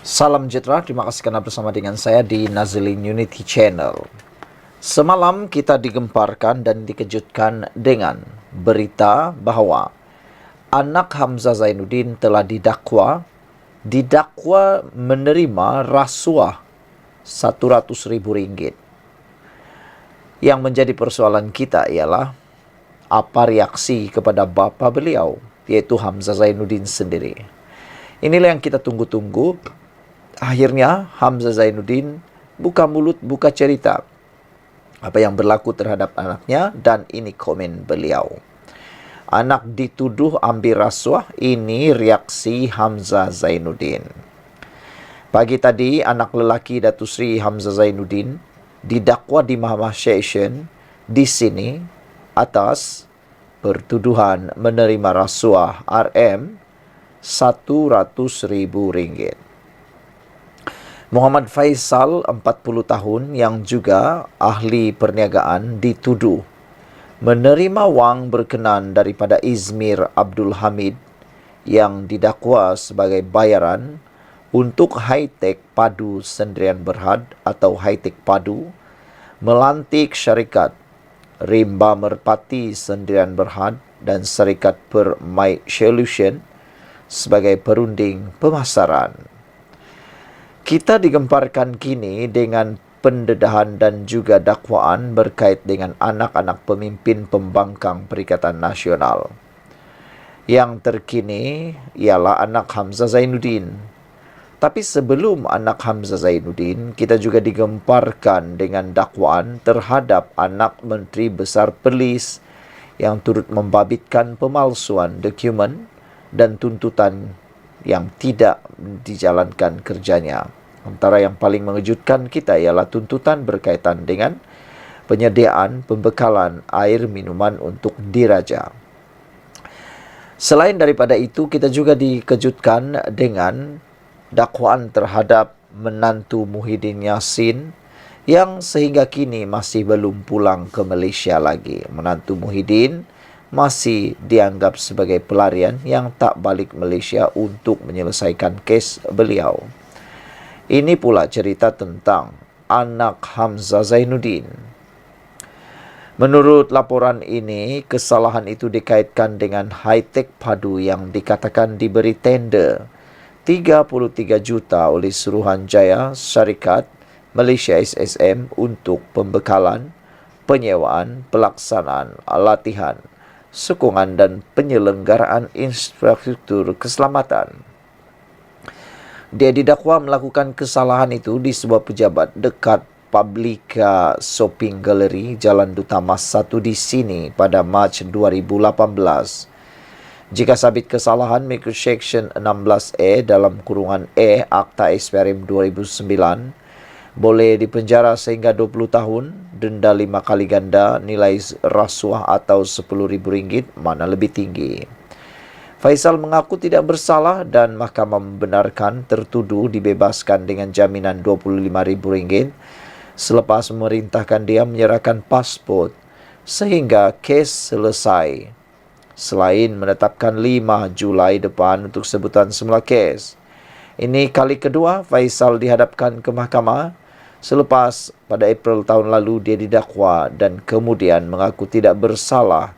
Salam sejahtera, terima kasih karena bersama dengan saya di Nazilin Unity Channel. Semalam kita digemparkan dan dikejutkan dengan berita bahwa anak Hamzah Zainuddin telah didakwa menerima rasuah Rp100.000. Yang menjadi persoalan kita ialah apa reaksi kepada bapa beliau, yaitu Hamzah Zainuddin sendiri. Inilah yang kita tunggu-tunggu. Akhirnya Hamzah Zainuddin buka mulut, buka cerita apa yang berlaku terhadap anaknya, dan ini komen beliau. Anak dituduh ambil rasuah, ini reaksi Hamzah Zainuddin. Pagi tadi anak lelaki Datuk Seri Hamzah Zainuddin didakwa di Mahkamah Session di sini atas pertuduhan menerima rasuah RM Rp100.000. Muhammad Faisal, 40 tahun, yang juga ahli perniagaan, dituduh menerima wang berkenan daripada Izmir Abdul Hamid yang didakwa sebagai bayaran untuk Hi-Tech Padu Sendirian Berhad atau Hi-Tech Padu melantik syarikat Rimba Merpati Sendirian Berhad dan syarikat Permai Solution sebagai perunding pemasaran. Kita digemparkan kini dengan pendedahan dan juga dakwaan berkait dengan anak-anak pemimpin pembangkang Perikatan Nasional. Yang terkini ialah anak Hamzah Zainuddin. Tapi sebelum anak Hamzah Zainuddin, kita juga digemparkan dengan dakwaan terhadap anak Menteri Besar Perlis yang turut membabitkan pemalsuan dokumen dan tuntutan yang tidak dijalankan kerjanya. Antara yang paling mengejutkan kita ialah tuntutan berkaitan dengan penyediaan pembekalan air minuman untuk diraja. Selain daripada itu, kita juga dikejutkan dengan dakwaan terhadap menantu Muhyiddin Yassin yang sehingga kini masih belum pulang ke Malaysia lagi. Menantu Muhyiddin masih dianggap sebagai pelarian yang tak balik Malaysia untuk menyelesaikan kes beliau. Ini pula cerita tentang anak Hamzah Zainuddin. Menurut laporan ini, kesalahan itu dikaitkan dengan Hi-Tech Padu yang dikatakan diberi tender 33 juta oleh Suruhanjaya Syarikat Malaysia SSM untuk pembekalan, penyewaan, pelaksanaan, latihan, sokongan dan penyelenggaraan infrastruktur keselamatan. Dia didakwa melakukan kesalahan itu di sebuah pejabat dekat Publica Shopping Gallery, Jalan Duta Mas 1 di sini pada Mac 2018. Jika sabit kesalahan, mengikut Section 16A dalam kurungan E Akta SPRM 2009, boleh dipenjara sehingga 20 tahun, denda 5 kali ganda nilai rasuah atau RM10.000, mana lebih tinggi. Faisal mengaku tidak bersalah dan mahkamah membenarkan tertuduh dibebaskan dengan jaminan RM25.000 selepas memerintahkan dia menyerahkan pasport sehingga kes selesai. Selain menetapkan 5 Julai depan untuk sebutan semula kes. Ini kali kedua Faisal dihadapkan ke mahkamah selepas pada April tahun lalu dia didakwa dan kemudian mengaku tidak bersalah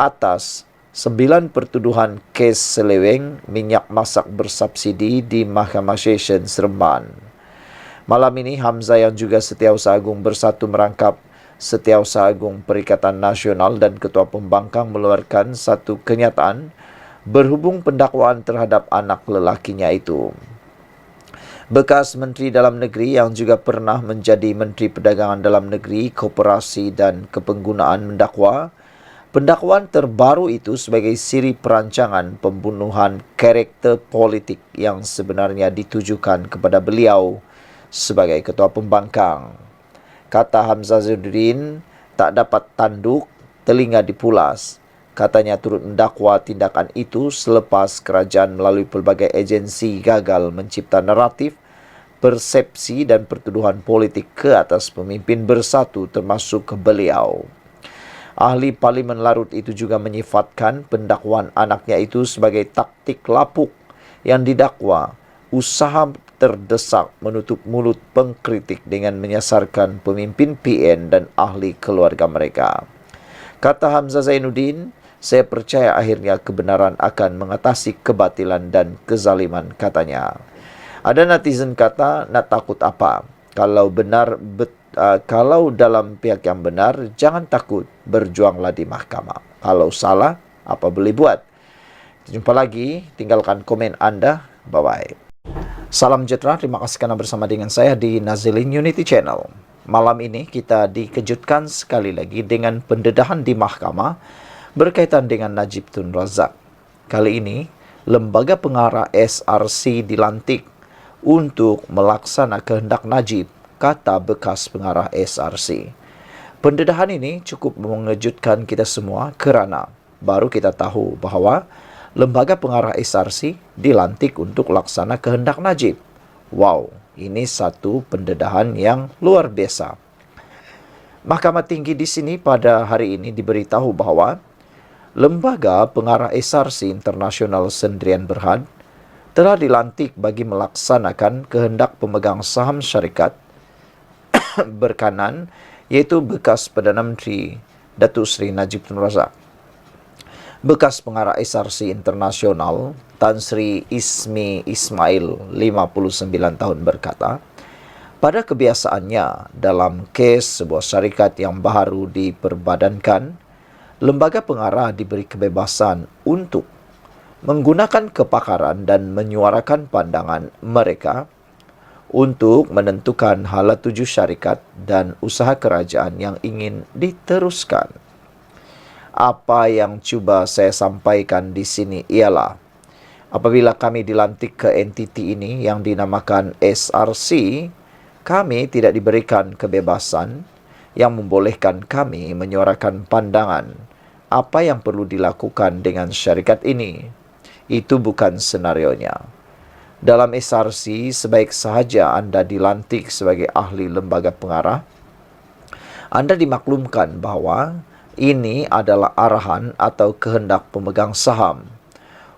atas 9 pertuduhan kes seleweng minyak masak bersubsidi di Mahkamah Session Seremban. Malam ini Hamzah yang juga Setiausaha Agung Bersatu merangkap Setiausaha Agung Perikatan Nasional dan Ketua Pembangkang mengeluarkan satu kenyataan berhubung pendakwaan terhadap anak lelakinya itu. Bekas Menteri Dalam Negeri yang juga pernah menjadi Menteri Perdagangan Dalam Negeri, Koperasi dan Kepenggunaan mendakwa pendakwaan terbaru itu sebagai siri perancangan pembunuhan karakter politik yang sebenarnya ditujukan kepada beliau sebagai Ketua Pembangkang. Kata Hamzah Zainuddin, tak dapat tanduk, telinga dipulas. Katanya turut mendakwa tindakan itu selepas kerajaan melalui pelbagai agensi gagal mencipta naratif, persepsi dan pertuduhan politik ke atas pemimpin bersatu termasuk beliau. Ahli Parlimen Larut itu juga menyifatkan pendakwaan anaknya itu sebagai taktik lapuk yang didakwa usaha terdesak menutup mulut pengkritik dengan menyasarkan pemimpin PN dan ahli keluarga mereka. Kata Hamzah Zainuddin, saya percaya akhirnya kebenaran akan mengatasi kebatilan dan kezaliman, katanya. Ada netizen kata, nak takut apa? Kalau kalau dalam pihak yang benar, jangan takut, berjuanglah di mahkamah. Kalau salah, apa boleh buat? Jumpa lagi, tinggalkan komen Anda. Bye-bye. Salam sejahtera, terima kasih karena bersama dengan saya di Nazilin Unity Channel. Malam ini kita dikejutkan sekali lagi dengan pendedahan di mahkamah berkaitan dengan Najib Tun Razak. Kali ini, lembaga pengarah SRC dilantik untuk melaksana kehendak Najib, kata bekas pengarah SRC. Pendedahan ini cukup mengejutkan kita semua kerana baru kita tahu bahawa lembaga pengarah SRC dilantik untuk laksana kehendak Najib. Wow, ini satu pendedahan yang luar biasa. Mahkamah Tinggi di sini pada hari ini diberitahu bahawa lembaga pengarah SRC Internasional Sendirian Berhad telah dilantik bagi melaksanakan kehendak pemegang saham syarikat berkanan, iaitu bekas Perdana Menteri Datuk Seri Najib Tun Razak. Bekas pengarah SRC Internasional Tan Sri Ismi Ismail, 59 tahun, berkata, pada kebiasaannya dalam kes sebuah syarikat yang baru diperbadankan, lembaga pengarah diberi kebebasan untuk menggunakan kepakaran dan menyuarakan pandangan mereka untuk menentukan hala tuju syarikat dan usaha kerajaan yang ingin diteruskan. Apa yang cuba saya sampaikan di sini ialah, apabila kami dilantik ke entiti ini yang dinamakan SRC, kami tidak diberikan kebebasan yang membolehkan kami menyuarakan pandangan apa yang perlu dilakukan dengan syarikat ini. Itu bukan senarionya. Dalam SRC, sebaik sahaja Anda dilantik sebagai ahli lembaga pengarah, Anda dimaklumkan bahawa ini adalah arahan atau kehendak pemegang saham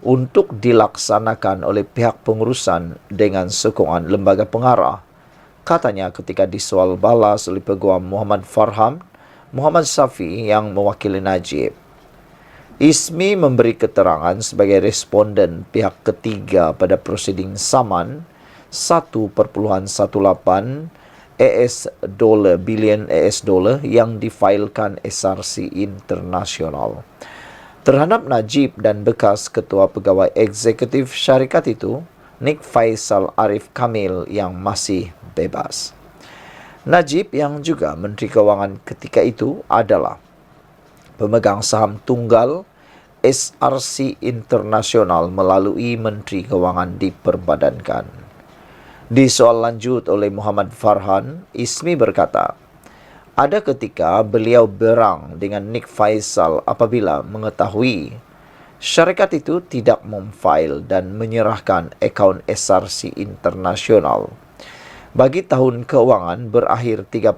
untuk dilaksanakan oleh pihak pengurusan dengan sokongan lembaga pengarah, katanya ketika disoal balas oleh Peguam Muhammad Farham Muhammad Safi yang mewakili Najib. Ismi memberi keterangan sebagai responden pihak ketiga pada prosiding saman 1.18 billion AS dollar yang difailkan SRC Internasional terhadap Najib dan bekas ketua pegawai eksekutif syarikat itu, Nik Faisal Arif Kamil, yang masih bebas. Najib yang juga Menteri Keuangan ketika itu adalah pemegang saham tunggal SRC Internasional melalui Menteri Keuangan diperbadankan. Di soal lanjut oleh Muhammad Farhan, Ismi berkata, ada ketika beliau berang dengan Nik Faisal apabila mengetahui syarikat itu tidak memfail dan menyerahkan akaun SRC Internasional bagi tahun keuangan berakhir 31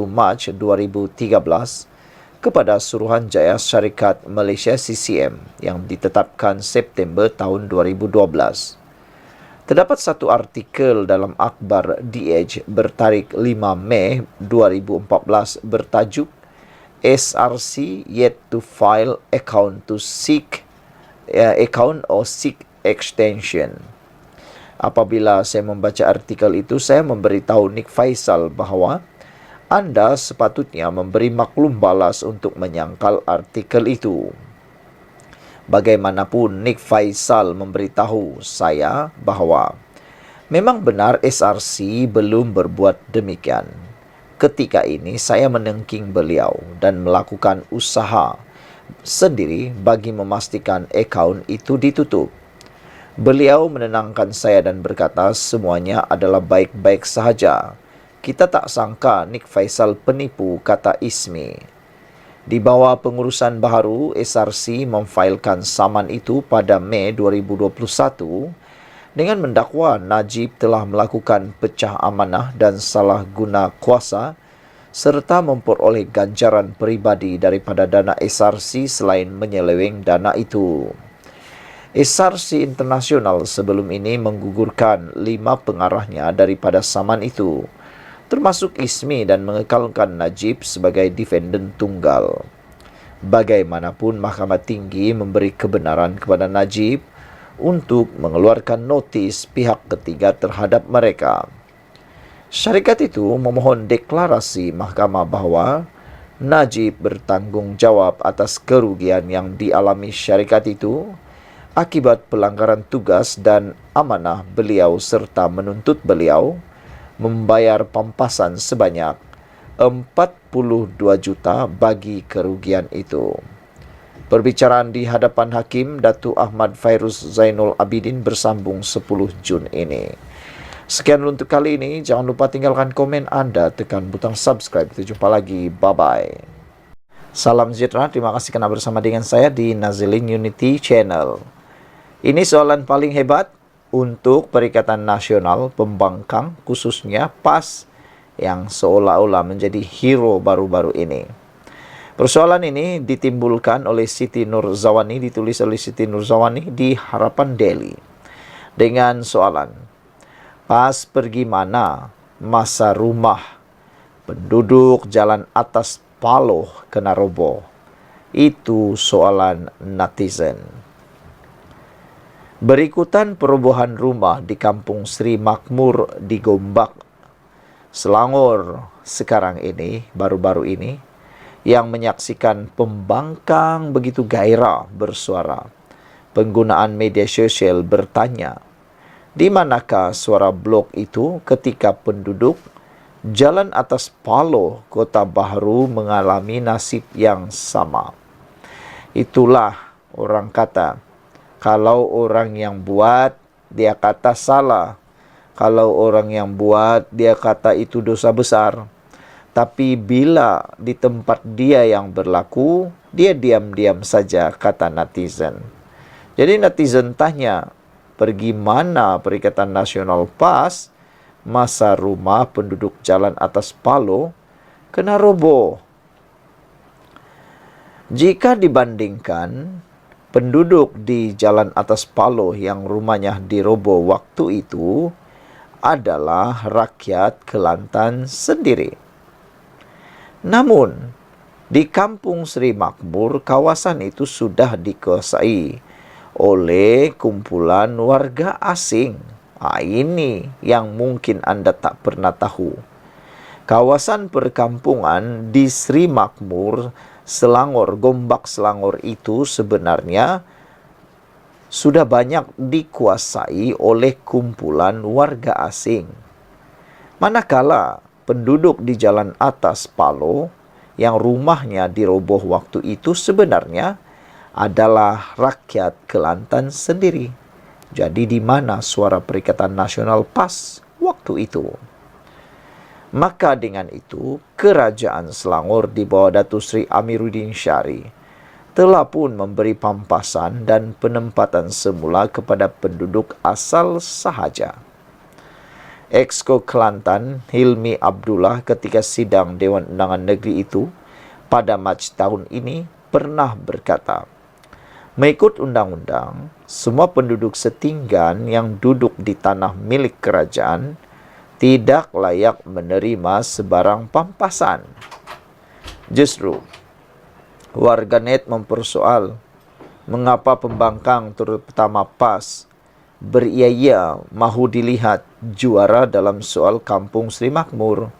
Mac 2013 kepada Suruhanjaya Syarikat Malaysia CCM yang ditetapkan September tahun 2012. Terdapat satu artikel dalam akhbar The Edge bertarikh 5 Mei 2014 bertajuk SRC Yet to File Account to Seek Account or Seek Extension. Apabila saya membaca artikel itu, saya memberitahu Nik Faisal bahawa Anda sepatutnya memberi maklum balas untuk menyangkal artikel itu. Bagaimanapun, Nik Faisal memberitahu saya bahawa memang benar SRC belum berbuat demikian. Ketika ini saya menengking beliau dan melakukan usaha sendiri bagi memastikan akaun itu ditutup. Beliau menenangkan saya dan berkata semuanya adalah baik-baik sahaja. Kita tak sangka Nik Faisal penipu, kata Ismi. Di bawah pengurusan baharu, SRC memfailkan saman itu pada Mei 2021 dengan mendakwa Najib telah melakukan pecah amanah dan salah guna kuasa serta memperoleh ganjaran peribadi daripada dana SRC selain menyeleweng dana itu. SRC Internasional sebelum ini menggugurkan 5 pengarahnya daripada saman itu, termasuk ISMI, dan mengekalkan Najib sebagai defendant tunggal. Bagaimanapun, Mahkamah Tinggi memberi kebenaran kepada Najib untuk mengeluarkan notis pihak ketiga terhadap mereka. Syarikat itu memohon deklarasi mahkamah bahawa Najib bertanggung jawab atas kerugian yang dialami syarikat itu akibat pelanggaran tugas dan amanah beliau serta menuntut beliau membayar pampasan sebanyak 42 juta bagi kerugian itu. Perbicaraan di hadapan Hakim Datuk Ahmad Fairuz Zainul Abidin bersambung 10 Jun ini. Sekian untuk kali ini. Jangan lupa tinggalkan komen anda, tekan butang subscribe. Kita jumpa lagi. Bye-bye. Salam sejahtera. Terima kasih kerana bersama dengan saya di Nazilin Unity Channel. Ini soalan paling hebat untuk Perikatan Nasional Pembangkang, khususnya PAS, yang seolah-olah menjadi hero baru-baru ini. Persoalan ini ditimbulkan oleh Siti Nurzawani, ditulis oleh Siti Nurzawani di Harapan Daily. Dengan soalan, PAS pergi mana masa rumah penduduk jalan atas Paloh kena roboh? Itu soalan netizen. Berikutan perobohan rumah di Kampung Sri Makmur di Gombak, Selangor sekarang ini, baru-baru ini, yang menyaksikan pembangkang begitu gairah bersuara. Penggunaan media sosial bertanya, di manakah suara blog itu ketika penduduk jalan atas Paloh, Kota Baharu mengalami nasib yang sama? Itulah orang kata, kalau orang yang buat, dia kata salah. Kalau orang yang buat, dia kata itu dosa besar. Tapi bila di tempat dia yang berlaku, dia diam-diam saja, kata netizen. Jadi netizen tanya, pergi mana Perikatan Nasional PAS masa rumah penduduk jalan atas Paloh kena roboh? Jika dibandingkan, penduduk di jalan atas Paloh yang rumahnya diroboh waktu itu adalah rakyat Kelantan sendiri. Namun, di Kampung Sri Makmur, kawasan itu sudah dikuasai oleh kumpulan warga asing. Ini yang mungkin anda tak pernah tahu. Kawasan perkampungan di Sri Makmur, Selangor, Gombak Selangor itu sebenarnya sudah banyak dikuasai oleh kumpulan warga asing. Manakala penduduk di jalan atas Paloh yang rumahnya diroboh waktu itu sebenarnya adalah rakyat Kelantan sendiri. Jadi di mana suara Perikatan Nasional PAS waktu itu? Maka dengan itu, Kerajaan Selangor di bawah Datuk Seri Amiruddin Syari telah pun memberi pampasan dan penempatan semula kepada penduduk asal sahaja. Exco Kelantan Hilmi Abdullah ketika sidang Dewan Undangan Negeri itu pada Mac tahun ini pernah berkata, mengikut undang-undang, semua penduduk setinggan yang duduk di tanah milik kerajaan tidak layak menerima sebarang pampasan. Justru, warganet mempersoal mengapa pembangkang terutama PAS beria-ia mahu dilihat juara dalam soal Kampung Sri Makmur.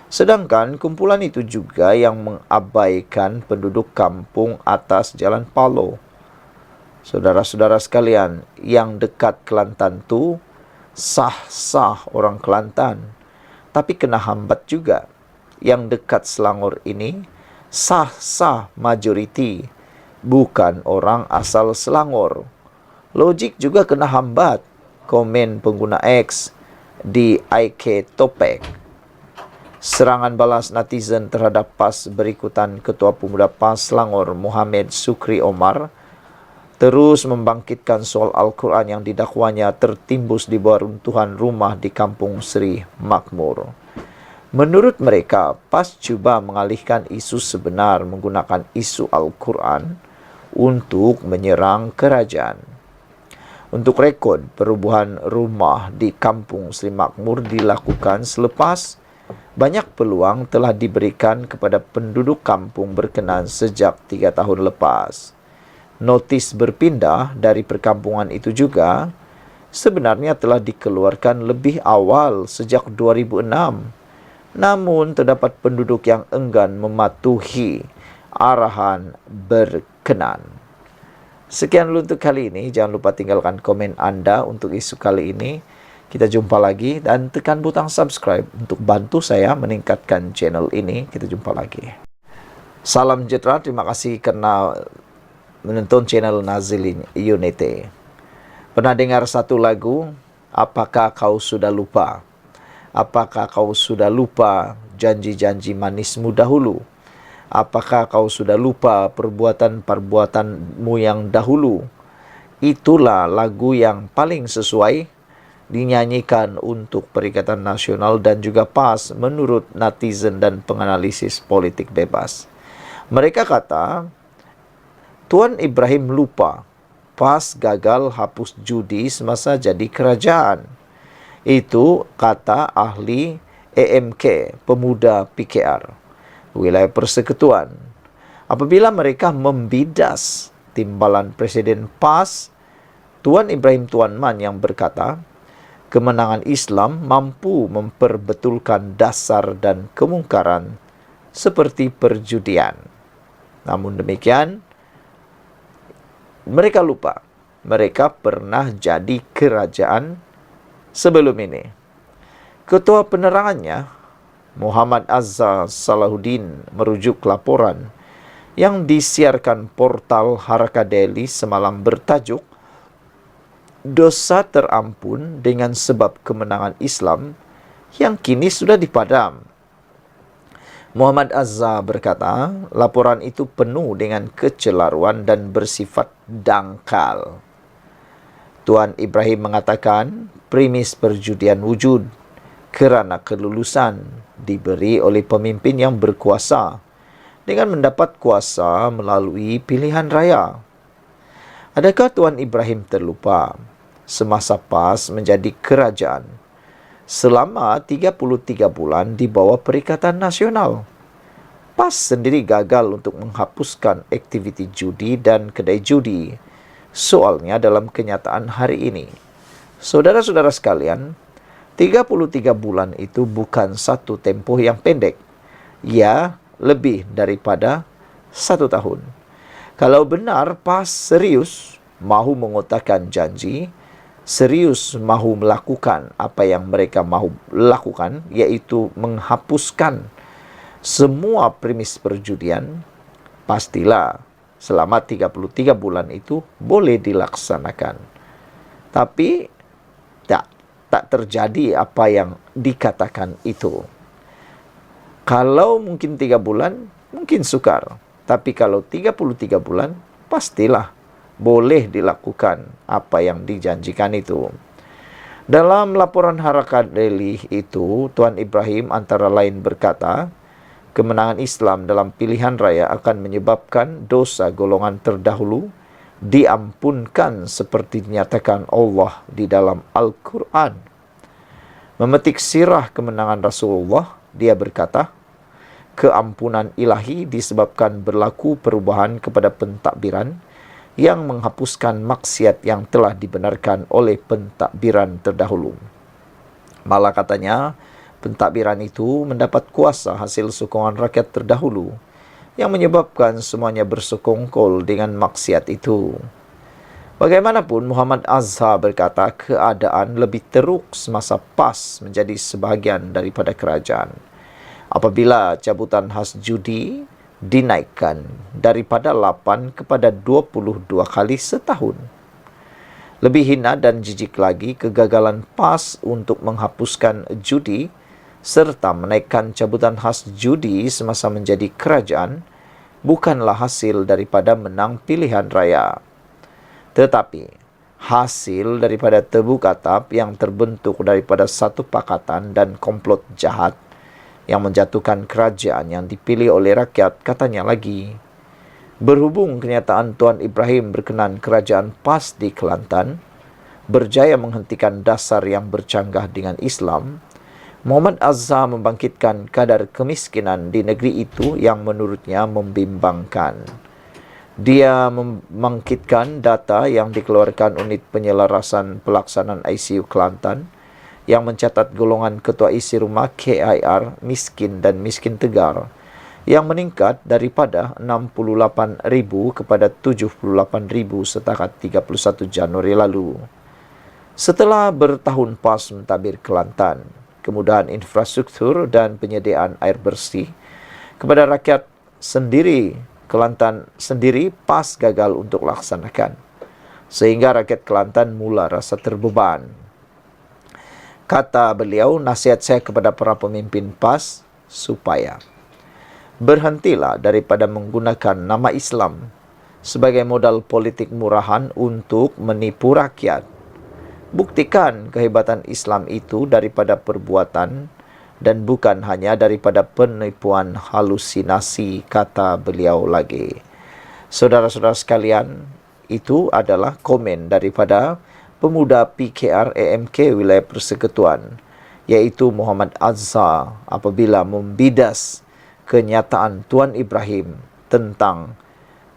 Sedangkan kumpulan itu juga yang mengabaikan penduduk kampung atas Jalan Paloh. Saudara-saudara sekalian, yang dekat Kelantan tu sah-sah orang Kelantan, tapi kena hambat juga. Yang dekat Selangor ini sah-sah majoriti, bukan orang asal Selangor. Logik juga kena hambat, komen pengguna X di IK Topek. Serangan balas netizen terhadap PAS berikutan Ketua Pemuda PAS Selangor Muhammad Sukri Omar terus membangkitkan soal Al-Quran yang didakwanya tertimbus di bawah runtuhan rumah di Kampung Sri Makmur. Menurut mereka, PAS cuba mengalihkan isu sebenar menggunakan isu Al-Quran untuk menyerang kerajaan. Untuk rekod, perubahan rumah di Kampung Seri Makmur dilakukan selepas banyak peluang telah diberikan kepada penduduk kampung berkenaan sejak 3 tahun lepas. Notis berpindah dari perkampungan itu juga sebenarnya telah dikeluarkan lebih awal sejak 2006. Namun terdapat penduduk yang enggan mematuhi arahan berkenan. Sekian dulu untuk kali ini. Jangan lupa tinggalkan komen Anda untuk isu kali ini. Kita jumpa lagi dan tekan butang subscribe untuk bantu saya meningkatkan channel ini. Kita jumpa lagi. Salam sejahtera. Terima kasih karena menonton channel Nazil Unity. Pernah dengar satu lagu? Apakah kau sudah lupa? Apakah kau sudah lupa janji-janji manismu dahulu? Apakah kau sudah lupa perbuatan-perbuatanmu yang dahulu? Itulah lagu yang paling sesuai dinyanyikan untuk Perikatan Nasional dan juga PAS menurut netizen dan penganalisis politik bebas. Mereka kata, Tuan Ibrahim lupa PAS gagal hapus judi semasa jadi kerajaan. Itu kata ahli EMK, pemuda PKR. Wilayah Persekutuan. Apabila mereka membidas timbalan Presiden PAS, Tuan Ibrahim Tuan Man yang berkata, kemenangan Islam mampu memperbetulkan dasar dan kemungkaran seperti perjudian. Namun demikian, mereka lupa, mereka pernah jadi kerajaan sebelum ini. Ketua penerangannya, Muhammad Azza Salahuddin, merujuk laporan yang disiarkan portal Haraka Daily semalam bertajuk Dosa Terampun dengan Sebab Kemenangan Islam yang kini sudah dipadam. Muhammad Azza berkata, laporan itu penuh dengan kecelaruan dan bersifat dangkal. Tuan Ibrahim mengatakan, premis perjudian wujud kerana kelulusan diberi oleh pemimpin yang berkuasa dengan mendapat kuasa melalui pilihan raya. Adakah Tuan Ibrahim terlupa semasa PAS menjadi kerajaan selama 33 bulan di bawah Perikatan Nasional? PAS sendiri gagal untuk menghapuskan aktiviti judi dan kedai judi. Soalnya dalam kenyataan hari ini, saudara-saudara sekalian, 33 bulan itu bukan satu tempoh yang pendek. Ya, lebih daripada 1 tahun. Kalau benar PAS serius mahu mengotakkan janji, serius mahu melakukan apa yang mereka mahu lakukan, yaitu menghapuskan semua premis perjudian, pastilah selama 33 bulan itu boleh dilaksanakan. Tapi tak terjadi apa yang dikatakan itu. Kalau mungkin 3 bulan, mungkin sukar. Tapi kalau 33 bulan, pastilah boleh dilakukan apa yang dijanjikan itu. Dalam laporan Haraka Daily itu, Tuan Ibrahim antara lain berkata, kemenangan Islam dalam pilihan raya akan menyebabkan dosa golongan terdahulu diampunkan seperti dinyatakan Allah di dalam Al-Quran. Memetik sirah kemenangan Rasulullah, dia berkata, keampunan ilahi disebabkan berlaku perubahan kepada pentadbiran yang menghapuskan maksiat yang telah dibenarkan oleh pentadbiran terdahulu. Malah katanya, pentadbiran itu mendapat kuasa hasil sokongan rakyat terdahulu yang menyebabkan semuanya bersekongkol dengan maksiat itu. Bagaimanapun, Muhammad Azhar berkata keadaan lebih teruk semasa PAS menjadi sebahagian daripada kerajaan. Apabila cabutan khas judi dinaikkan daripada 8 kepada 22 kali setahun. Lebih hina dan jijik lagi kegagalan PAS untuk menghapuskan judi serta menaikkan cabutan khas judi semasa menjadi kerajaan bukanlah hasil daripada menang pilihan raya, tetapi hasil daripada tebuk atap yang terbentuk daripada satu pakatan dan komplot jahat yang menjatuhkan kerajaan yang dipilih oleh rakyat. Katanya lagi, berhubung kenyataan Tuan Ibrahim berkenan kerajaan PAS di Kelantan berjaya menghentikan dasar yang bercanggah dengan Islam, Muhammad Azza membangkitkan kadar kemiskinan di negeri itu yang menurutnya membimbangkan. Dia membangkitkan data yang dikeluarkan Unit Penyelarasan Pelaksanaan ICU Kelantan yang mencatat golongan ketua isi rumah KIR miskin dan miskin tegar yang meningkat daripada 68,000 kepada 78,000 setakat 31 Januari lalu. Setelah bertahun pas mentadbir Kelantan, kemudahan infrastruktur dan penyediaan air bersih kepada rakyat sendiri, Kelantan sendiri pas gagal untuk laksanakan, sehingga rakyat Kelantan mula rasa terbeban. Kata beliau, nasihat saya kepada para pemimpin PAS supaya berhentilah daripada menggunakan nama Islam sebagai modal politik murahan untuk menipu rakyat. Buktikan kehebatan Islam itu daripada perbuatan dan bukan hanya daripada penipuan halusinasi, kata beliau lagi. Saudara-saudara sekalian, itu adalah komen daripada pemuda PKR AMK wilayah Persekutuan, yaitu Muhammad Azza, apabila membidas kenyataan Tuan Ibrahim tentang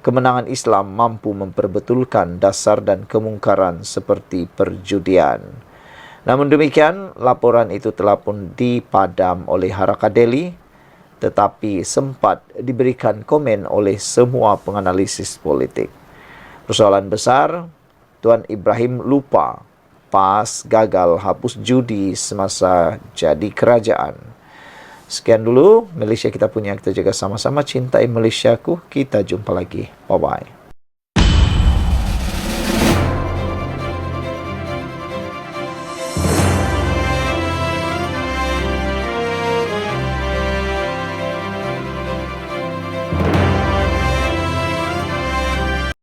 kemenangan Islam mampu memperbetulkan dasar dan kemungkaran seperti perjudian. Namun demikian, laporan itu telah pun dipadam oleh Haraka Delhi, tetapi sempat diberikan komen oleh semua penganalisis politik. Persoalan besar, Tuan Ibrahim lupa PAS gagal hapus judi semasa jadi kerajaan. Sekian dulu Malaysia kita punya, kita jaga sama-sama, cintai Malaysiaku. Kita jumpa lagi. Bye-bye.